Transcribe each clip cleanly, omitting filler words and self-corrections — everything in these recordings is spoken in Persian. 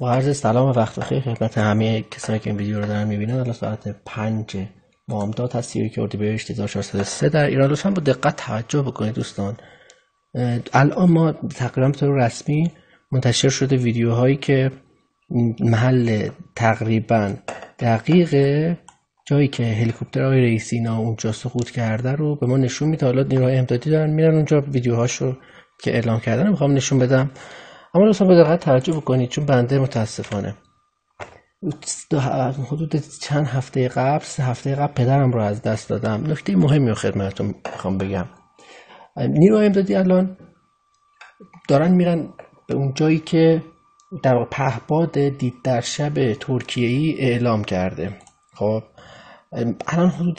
با عرض سلام و وقت بخیر خدمت همه کسانی که این ویدیو رو دارن میبینن. الان ساعت 5 بامداد هست، 31 اردیبهشت 1403 در ایران. لطفا با دقت توجه بکنید دوستان. الان ما تقریبا به طور رسمی منتشر شده ویدیوهایی که محل تقریبا دقیق جایی که هلیکوپترهای رئیسینا اونجا سقوط کرده رو به ما نشون میده. حالا نیروهای امدادی دارن میرن اونجا ویدیوهاشو که اعلام کردن میخوام نشون بدم، اما لطفا به دقت توجه بکنید چون بنده متاسفانه حدود چند هفته قبل 3 هفته قبل پدرم رو از دست دادم. نکته مهمی رو خدمتتون میخوام بگم. نیروهای امدادی الان دارن میرن به اون جایی که در پهپاد دید در شب ترکیه‌ای اعلام کرده. خب الان حدود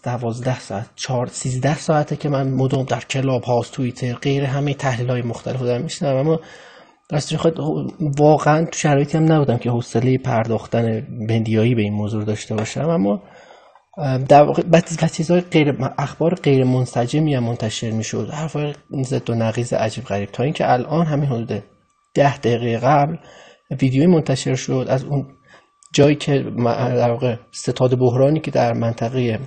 12 ساعت 13 ساعته که من مدام در کلاب هاوس، توییتر، غیر همه تحلیل‌های مختلف رو دارم میشنوم، اما راستش خود واقعا تو شرایطی هم نبودم که حوصله پرداختن بندیایی به این موضوع داشته باشم. اما در واقع بعد چیزهای اخبار غیر منسجمی هم منتشر میشد، حرفای ضد و نقیض عجیب غریب، تا اینکه الان همین حدود 10 دقیقه قبل ویدیویی منتشر شد از اون جایی که در واقع ستاد بحرانی که در منطقه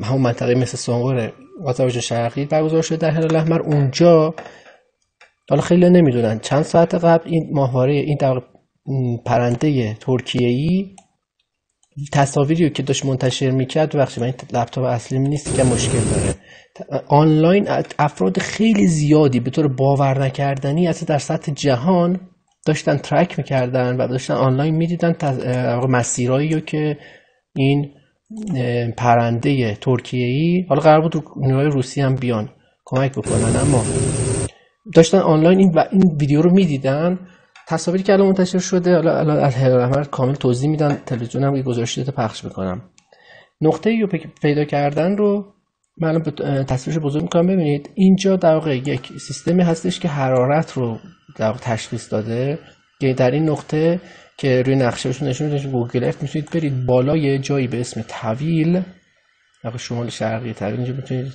همون منطقه مثل سنگور آذربایجان شرقی برگزار شده در هلال احمر، اونجا حالا خیلی نمیدونن چند ساعت قبل این ماهواره، این در پرنده ترکیه‌ای، تصاویری که داشت منتشر میکرد، ببخشید من این لپتاپ اصلیم نیست که مشکل داره، آنلاین افراد خیلی زیادی به طور باور نکردنی اصلا در سطح جهان داشتن ترک میکردن و داشتن آنلاین میدیدن مسیرایی رو که این پرنده ترکیه‌ای، حالا قرار بود نیروهای روسی هم بیان کمک بکنن، اما داشتن آنلاین این ویدیو رو میدیدن. تصاویری که الان منتشر شده، الان الهلال احمر کامل توضیح میدن، تلویزیون هم گزارش داده پخش میکنم. نقطه‌ای رو پیدا کردن رو من الان تصویرش بزرگ میکنم ببینید. اینجا در واقع یک سیستمی هستش که حرارت رو در واقع تشخیص داده که در این نقطه که روی نقشه‌شون نشون میده، گوگل ارت میتونید برید بالای جایی به اسم طویل، در شمال شرقی طویل، اینجا میتونید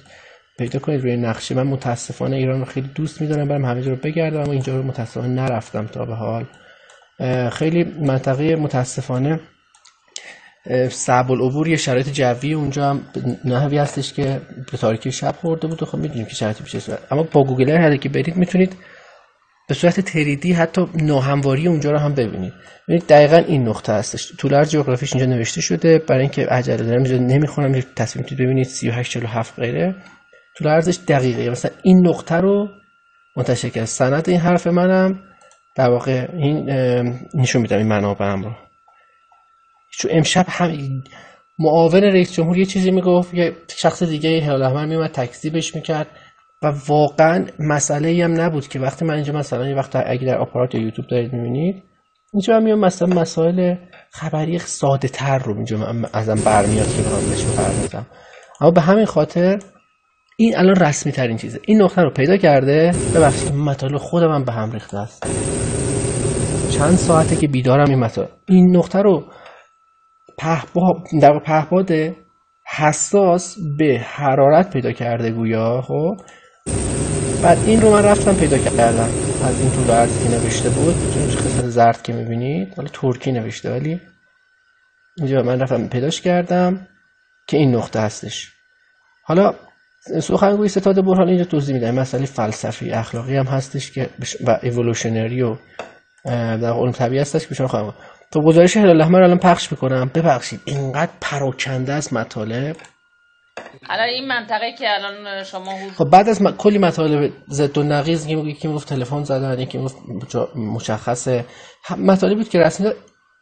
پیدا کنید روی نقشه. من متاسفانه ایران رو خیلی دوست می‌دارم، برام همه جا رو بگردم، اما اینجا رو متاسفانه نرفتم تا به حال. خیلی منطقه متاسفانه صعب العبور، یه شرایط جوی اونجا هم نحوی هستش که به تاریکی شب خورده بود و خب می‌دونیم که شرایط میشه، اما با گوگل ارت که برید میتونید به صورت تریدی حتی ناهمواری اونجا رو هم ببینید. ببینید دقیقاً این نقطه هستش. طول عرض جغرافیش اینجا نوشته شده، برای اینکه عجله دارم اینجا نمیخونم، یه تصویر میتونید ببینید 3847 غیره. طول عرضش دقیقه، مثلا این نقطه رو منتشر کرد. سند این حرف منم در واقع این نشون میدم این منابعم رو. چون امشب هم معاون رئیس جمهور یه چیزی میگفت، یه شخص دیگه هلال احمر میومد تکذیبش میکرد و واقعا مسئله هم نبود که وقتی من اینجا مثلا یه وقت اگه در آپارات یا یوتیوب دارید میبینید، اینجا میام مثلا مسائل خبری ساده تر رو اینجا ازم برمیاد که بخوام بهش بپردازم، اما به همین خاطر این الان رسمی ترین چیزه. این نقطه رو پیدا کرده. ببخشید مطالب خودم هم به هم ریخته است، چند ساعته که بیدارم. این نقطه رو در پهپاد حساس به حرارت پیدا کرده گویا. خب بعد این رو من رفتم پیدا کردم از این طول عرضی که نوشته بود، چون قسمت زرد که میبینید حالا ترکی نوشته، ولی اینجا من رفتم پیداش کردم که این نقطه هستش. حالا سخنگوی ستاد بحران اینجا توضیح میده مسئله فلسفی اخلاقی هم هستش که و ایولوشنری و در علوم طبیعی هستش که بهشون خواهم. تو گزارش هلال احمر الان پخش میکنم. ببخشید اینقدر پراکنده است مطالب. الان این منطقه که الان شما خب بعد از کلی مطالب ضد و نقیض، یکی میگفت تلفن زدن، یکی میگفت مشخصه، مطالبی بود که رسمی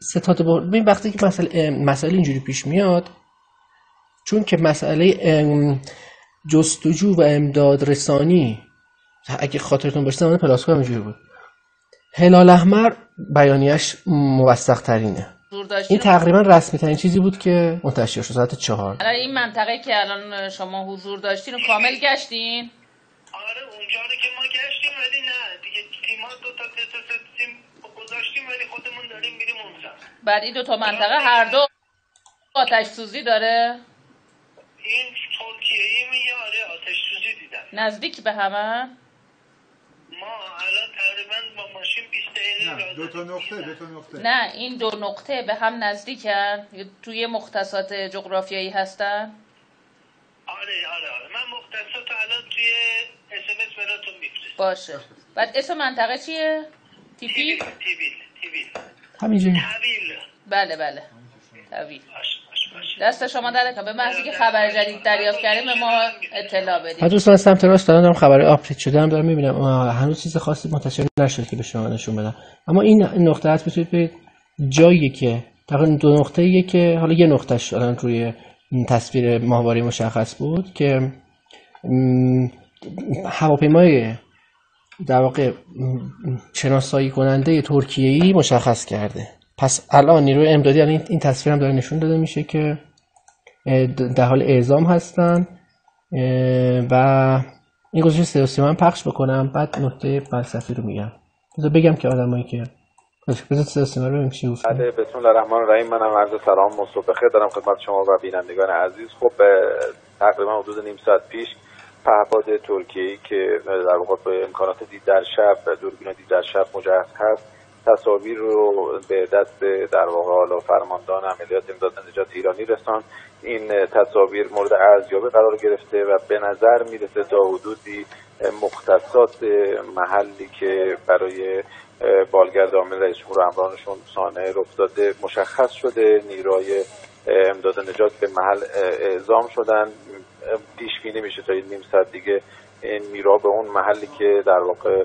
ستاد بحران. ببین وقتی که مسئله اینجوری پیش میاد، چون که مسئله جستجو و امداد رسانی اگه خاطرتون باشه زمان پلاسکو همینجوری بود، هلال احمر بیانیه‌اش موثق ترینه. این تقریبا رسمی ترین چیزی بود که منتشر شد ساعت 4. الان این منطقه که الان شما حضور داشتین رو کامل گشتین؟ آره اونجا رو که ما گشتیم، ولی نه دیگه تیما دو تا تیم گذاشتیم، ولی خودمون داریم میریم اونجا. بعد این دو تا منطقه هر دو آتش سوزی داره؟ این ترکیه‌ای میگه آره آتش سوزی دیدن. نزدیک به همه؟ ما الان تقریبا با ماشین 20 دقیقه دو تا نقطه. نه این دو نقطه به هم نزدیکن؟ توی مختصات جغرافیایی هستن؟ آره من مختصات الان توی SMS براتون میفرستم. باشه. بعد اسم منطقه چیه؟ تیویل. همینجوری. بله تیویل. دست شما در کنه. به محضی که خبر جدید دریافت کردیم به ما اطلاع بدید. من دوستان سمت راست دارم خبر آپدیت شده هم دارم میبینم، هنوز چیز خاصی منتشر نشده که به شما نشون بدم. اما این نقطه هست میتونید برید جایی که تقریبا دو نقطه‌ایه که حالا یه نقطهش الان روی تصویر ماهواره مشخص بود که هواپیمای در واقع شناسایی کننده ترکیه‌ای مشخص کرده. پس الان نیروی امدادی این تصویر هم داره نشون داده میشه که در حال اعزام هستن و این گزارش سیاسی من پخش بکنم، بعد نکته فلسفی رو میگم. بگم که آدمایی که بذار سیاسی رو ببینیم چی گفتن. بله، بسم الله الرحمن الرحیم. منم عرض سلام و صبح بخیر دارم خدمت شما و بینندگان عزیز. خب تقریبا حدود نیم ساعت پیش پهپاد ترکیه‌ای که در واقع به امکانات دید در شب، دوربین دید در شب مجهز هست، تصاویر رو به دست در واقع حالا فرماندهان عملیات امداد نجات ایرانی رساند. این تصاویر مورد ارزیابی قرار گرفته و به نظر میرسه تا حدودی مختصات محلی که برای بالگرد عامل رئیس جمهور و همراهانشون صانع رخ داده مشخص شده. نیروهای امداد نجات به محل اعزام شدن. پیش بینی میشه تا نیم ساعت دیگه این نیروها به اون محلی که در واقع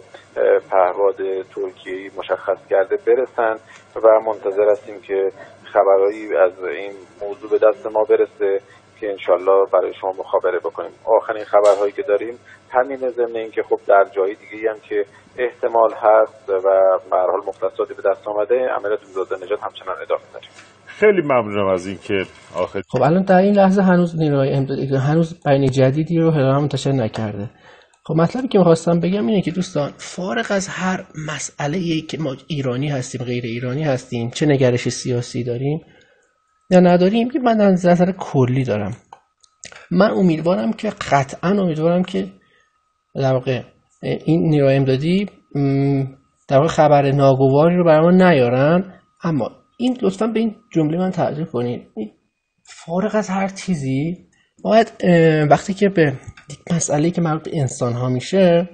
پهپاد ترکیه‌ای مشخص کرده برسن و منتظر هستیم که خبرایی از این موضوع به دست ما برسه که انشالله برای شما مخابره بکنیم. آخرین خبرهایی که داریم همین، ضمن اینکه خب در جای دیگه هم که احتمال هست و به هر حال مختصاتی به دست آمده، عملیات امداد نجات همچنان ادامه داریم. خیلی ممنونم از اینکه آخر. خب الان در این لحظه هنوز نیروهای امدادی هنوز بیانیه جدیدی رو هلال منتشر نکرده. خب مطلبی که می‌خواستم بگم اینه که دوستان، فارغ از هر مسئله‌ای که ما ایرانی هستیم غیر ایرانی هستیم، چه نگرش سیاسی داریم یا نداریم، که من از نظر کلی دارم، من قطعا امیدوارم که در واقع این نیروهای امدادی در واقع خبر ناگواری رو برای ما نیارن. اما این لطفاً به این جمله من توجه کنید، فارغ از هر چیزی باید وقتی که به مسئله‌ای که مربوط به انسان ها میشه،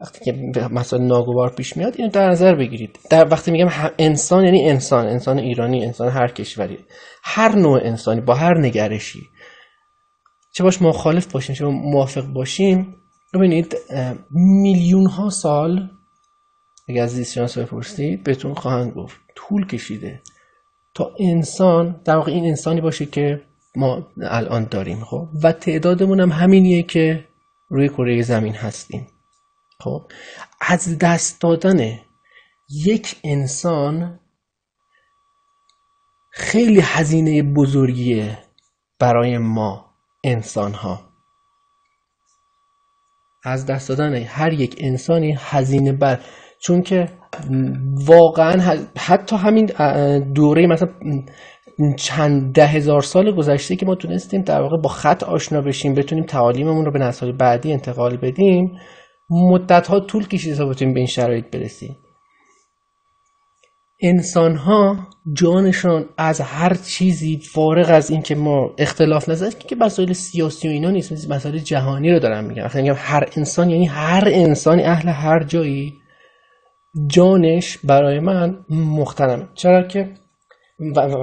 وقتی که مسئله ناگوار پیش میاد، اینو در نظر بگیرید. در وقتی میگم انسان یعنی انسان ایرانی، انسان هر کشوری، هر نوع انسانی با هر نگرشی، چه باش مخالف باشیم چه موافق باشیم. ببینید میلیون ها سال اگه از زیست شناسا بپرسید بهتون خواهند گفت طول کشیده تا انسان در واقع این انسانی باشه که ما الان داریم. خب و تعدادمون هم همینیه که روی کره زمین هستیم. خب از دست دادن یک انسان خیلی هزینه بزرگیه برای ما انسان ها. از دست دادن هر یک انسانی هزینه چون که واقعا حتی همین دوره مثلا چند 10,000 سال گذشته که ما تونستیم در واقع با خط آشنا بشیم، بتونیم تعالیممون رو به نسل بعدی انتقال بدیم، مدت‌ها طول کشیده تا بتونیم به این شرایط برسیم. انسان‌ها جانشان از هر چیزی فارغ از این که ما اختلاف نظر که مسائل سیاسی و اینا نیست، مسائل جهانی رو دارم میگم. وقتی میگم هر انسان یعنی هر انسانی اهل هر جایی، جانش برای من محترمه. چرا که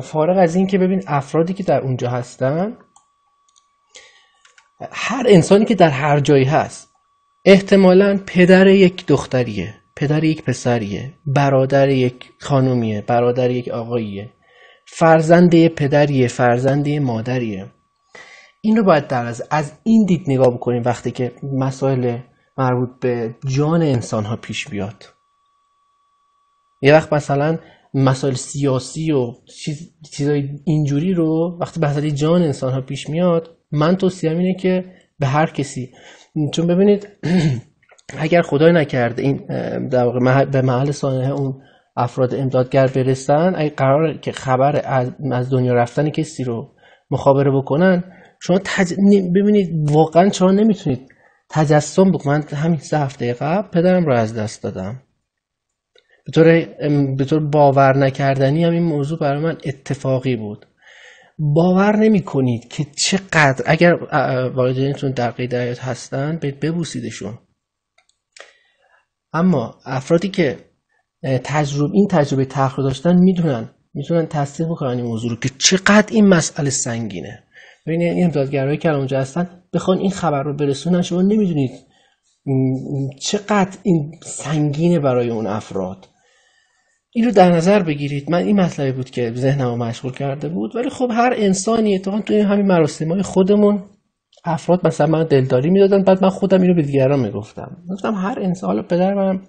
فارغ از این که ببین افرادی که در اونجا هستن، هر انسانی که در هر جایی هست احتمالاً پدر یک دختریه، پدر یک پسریه، برادر یک خانومیه، برادر یک آقاییه، فرزند پدریه، فرزند مادریه. این رو باید از این دید نگاه بکنیم وقتی که مسائل مربوط به جان انسان ها پیش بیاد. یه وقت مثلا مسائل سیاسی و چیزای اینجوری رو وقتی مسئله جان انسان ها پیش میاد، من توصیه‌ام اینه که به هر کسی، چون ببینید اگر خدای نکرده این در واقع به محل صانع اون افراد امدادگر برسن، اگه قرار که خبر از دنیا رفتن کسی رو مخابره بکنن، شما ببینید واقعا شما نمیتونید تجسم بکنید. من همین 3 هفته قبل پدرم رو از دست دادم. به طور باور نکردنی هم این موضوع برای من اتفاقی بود. باور نمی کنید که چقدر اگر والدینتون در قید حیات هستن ببوسیدشون. اما افرادی که این تجربه تلخ رو داشتن میتونن تصدیق بکنن این موضوع رو که چقدر این مسئله سنگینه. ببینید این امدادگرایی که اونجا هستن بخوان این خبر رو برسونن، شما نمیدونید چقدر این سنگینه برای اون افراد. این رو در نظر بگیرید. من این مطلبی بود که ذهنمو مشغول کرده بود. ولی خب هر انسانی اتفاقا توی همین مراسم‌های خودمون افراد مثلا من دلداری میدادن، بعد من خودم اینو به دیگران میگفتم هر انسان. حالا پدر من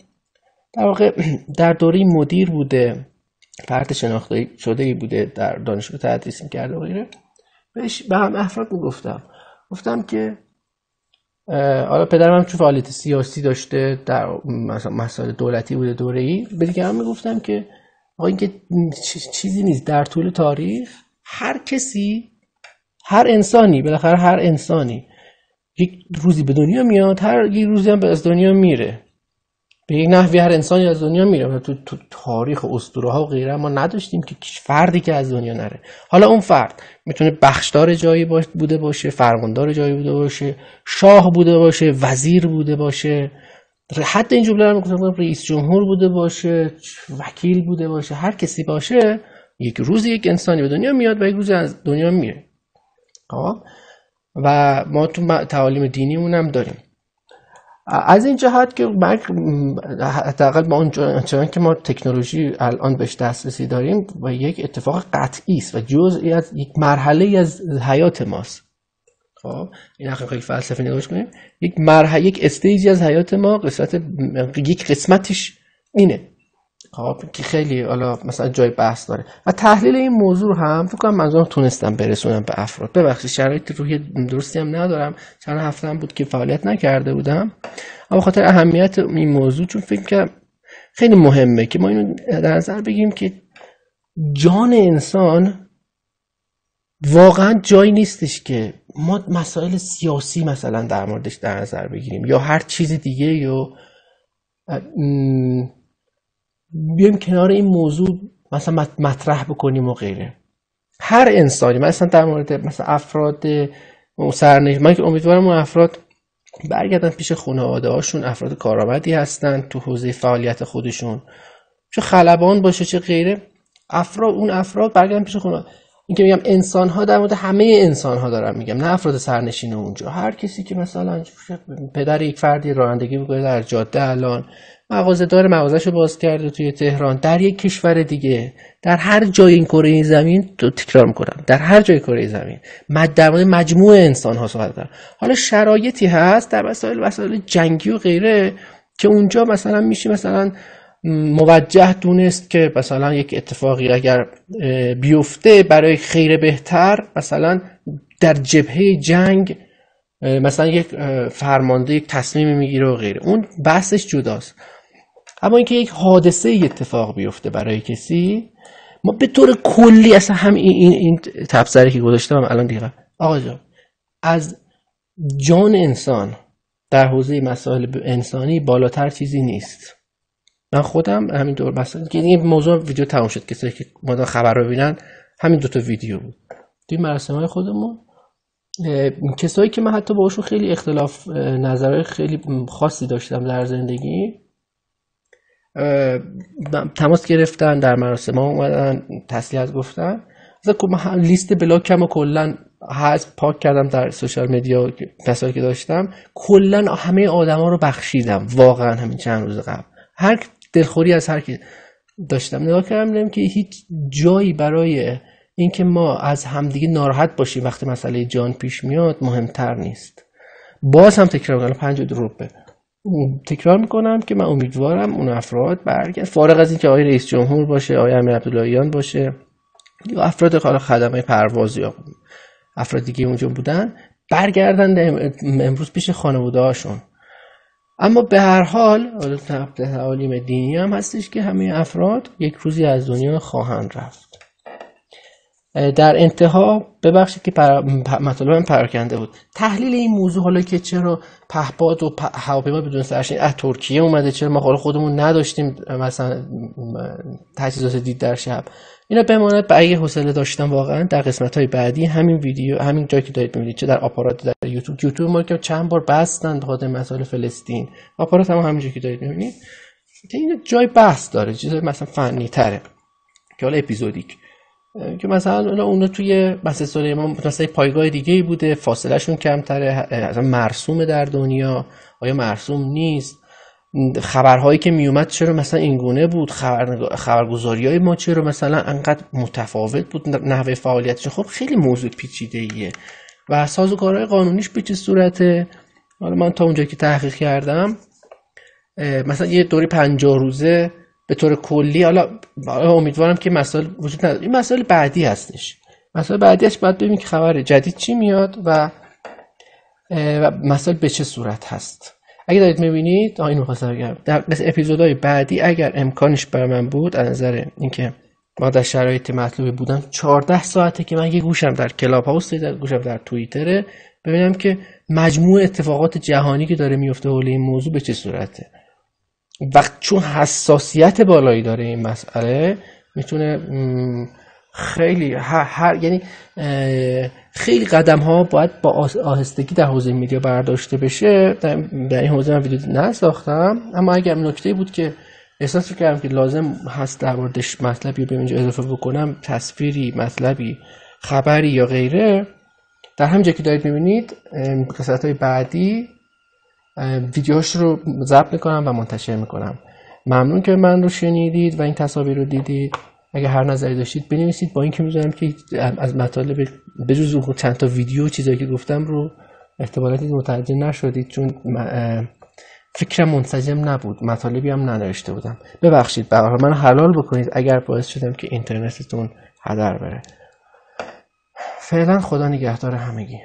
در واقع در دوره مدیر بوده، فرد شناخته شده‌ای بوده، در دانشگاه تدریس می‌کرده و غیره. بهش به هم افراد گفتم که حالا پدرم چون فعالیت سیاسی داشته، در مسائل دولتی بوده دوره‌ای، به دیگران میگفتم که آقا این که چیزی نیست. در طول تاریخ هر کسی، هر انسانی یک روزی به دنیا میاد، یک روزی هم از دنیا میره. به یک نحوی هر انسانی از دنیا میره. تو تاریخ اسطوره ها و غیره ما نداشتیم که فردی که از دنیا نره. حالا اون فرد میتونه بخشدار جایی بوده باشه، فرماندار جایی بوده باشه، شاه بوده باشه، وزیر بوده باشه، حتی این جمله رو میگم رئیس جمهور بوده باشه، وکیل بوده باشه، هر کسی باشه، یک روز یک انسانی به دنیا میاد و یک روز از دنیا میره. و ما تو تعالیم دینیمون هم داریم. از این جهت که حداقل با اون که ما تکنولوژی الان بهش دسترسی داریم و یک اتفاق قطعی است و جزئی از یک مرحله از حیات ماست. خب این خیلی فلسفی نگاهش کنیم. یک استیجی از حیات ما، یک قسمتش اینه. خب که خیلی حالا مثلا جای بحث داره و تحلیل این موضوع هم فکر کنم منظورم تونستم برسونم به افراد. ببخشید شرایط روحی درستی هم ندارم، چند هفته هم بود که فعالیت نکرده بودم، اما خاطر اهمیت این موضوع چون فکر کنم خیلی مهمه که ما اینو در نظر بگیریم که جان انسان واقعا جایی نیستش که ما مسائل سیاسی مثلا در موردش در نظر بگیریم یا هر چیز دیگه یا بیایم کنار این موضوع مثلا مطرح بکنیم و غیره. هر انسانی مثلا در مورد مثلا افراد سرنشین، من که امیدوارم اون افراد برگردن پیش خانواده هاشون، افراد کارآمدی هستن تو حوزه فعالیت خودشون، چه خلبان باشه چه غیره، اون افراد برگردن پیش خانواده. این که میگم انسان ها در مورد همه انسان ها دارم میگم، نه افراد سرنشین اونجا. هر کسی که مثلا پدر یک فردی رانندگی میکنه در جاده، الان مغازه‌شو باز کرده توی تهران، در یک کشور دیگه، در هر جای این کره زمین، تو تکرار میکنم در هر جای کره زمین، در مورد مجموعه انسان ها صحبت دارم. حالا شرایطی هست در مسائل جنگی و غیره که اونجا مثلا میشه مثلا موجه دونست که مثلا یک اتفاقی اگر بیفته برای خیر بهتر، مثلا در جبهه جنگ مثلا یک فرمانده یک تصمیم میگیره و غیره، اون بحثش جداست. اما اینکه یک حادثه اتفاق بیفته برای کسی، ما به طور کلی اصلا هم این تبصره که گذاشتم الان دیگه آقا جان، از جان انسان در حوزه مسائل انسانی بالاتر چیزی نیست. من خودم همینطور مثلا که این موضوع ویدیو تموم شد، کسایی که ما خبر رو ببینن همین دوتا ویدیو بود توی مراسم‌های خودمون. کسایی که من حتی باهاشون خیلی اختلاف نظرهای خیلی خاصی داشتم در زندگی، تماس گرفتن، در مراسم ها اومدن تسلیت گفتن. مثلا لیست بلاکم رو کلا پاک کردم در سوشال مدیا، کسایی که داشتم کلا همه آدما رو بخشیدم. واقعا همین چند روز قبل هر دلخوری از هر کی داشتم نگاه کردم، دیدم که هیچ جایی برای اینکه ما از همدیگه ناراحت باشیم وقتی مسئله جان پیش میاد مهمتر نیست. باز هم تکرار میکنم، 52 روبه تکرار میکنم که من امیدوارم اون افراد برگردن، فارغ از اینکه آقای رئیس جمهور باشه، آقای امیر عبداللهیان باشه یا افراد خدمه پرواز یا افراد دیگه اونجا بودن، برگردن امروز پیش خانواده هاشون. اما به هر حال تعالیم دینی هم هستش که همه افراد یک روزی از دنیا خواهند رفت. در انتها ببخشید که مطالبم پراکنده بود. تحلیل این موضوع، حالا که چرا پهپاد و هواپیما بدون سرنشین از ترکیه اومده، چرا ما خودمون نداشتیم مثلا تجهیزات دید در شب، اینا بماند. اگه حوصله داشتم واقعا در قسمت‌های بعدی همین ویدیو، همین جایی که دارید می‌بینید، چه در آپارات در یوتیوب ما که چند بار بستن بخاطر مسائل فلسطین، آپارات هم همینجوری که دارید می‌بینید، این جای بحث داره، چیزای مثلا فنی تره که حالا اپیزودیک، که مثلا اون توی مسجد سلیمان مثلا پایگاه دیگه ای بوده، فاصله شون کمتره، اصلا مرسومه در دنیا، آیا مرسوم نیست، خبرهایی که میومد چرا مثلا اینگونه بود، خبرگزاریای ما چرا مثلا انقدر متفاوت بود نحوه فعالیتش. خب خیلی موضوع پیچیده ایه و سازوکارهای قانونیش به چه صورته. حالا من تا اونجایی که تحقیق کردم مثلا یه دوری 50 روزه به طور کلی، حالا امیدوارم که مسائل وجود نداره، این مسائل بعدی هستش، مسائل بعدیش باید ببینیم که خبر جدید چی میاد و مسائل به چه صورت هست. اگه دارید میبینید اینو خواستم بگم، در اپیزودهای بعدی اگر امکانش برای من بود، از نظر اینکه ما در شرایط مطلوبی بودم، 14 ساعته که من یه گوشم در کلاب هاوس، در گوشم در توییتره، ببینم که مجموع اتفاقات جهانی که داره میفته حول این موضوع به چه صورته. وقت چون حساسیت بالایی داره این مسئله، میتونه خیلی یعنی خیلی قدم ها باید با آهستگی در حوزه میدیا برداشته بشه. در این حوزه من ویدیو نساختم، اما اگر نکته بود که احساس کردم که لازم هست در موردش مطلبی رو به اینجا اضافه بکنم، تصویری، مطلبی، خبری یا غیره، در همین جایی که دارید میبینید قسمت‌های بعدی ویدیوهاش رو ضبط میکنم و منتشر میکنم. ممنون که من رو شنیدید و این تصاویر رو دیدید. اگه هر نظری داشتید بنویسید، با اینکه میذارم که از مطالب بجز اون چند تا ویدیو چیزایی که گفتم رو احتمالاتی متوجه نشدید، چون فکرم منسجم نبود، مطالبی هم نداشته بودم. ببخشید، برای من حلال بکنید اگر باعث شدم که اینترنتتون هدر بره. فعلا خدا نگهدار همگی.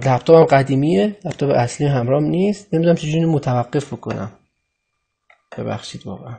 لپتاپم قدیمیه، لپتاپ اصلی همراهم نیست، نمیدونم چجوری متوقف بکنم. ببخشید واقعا.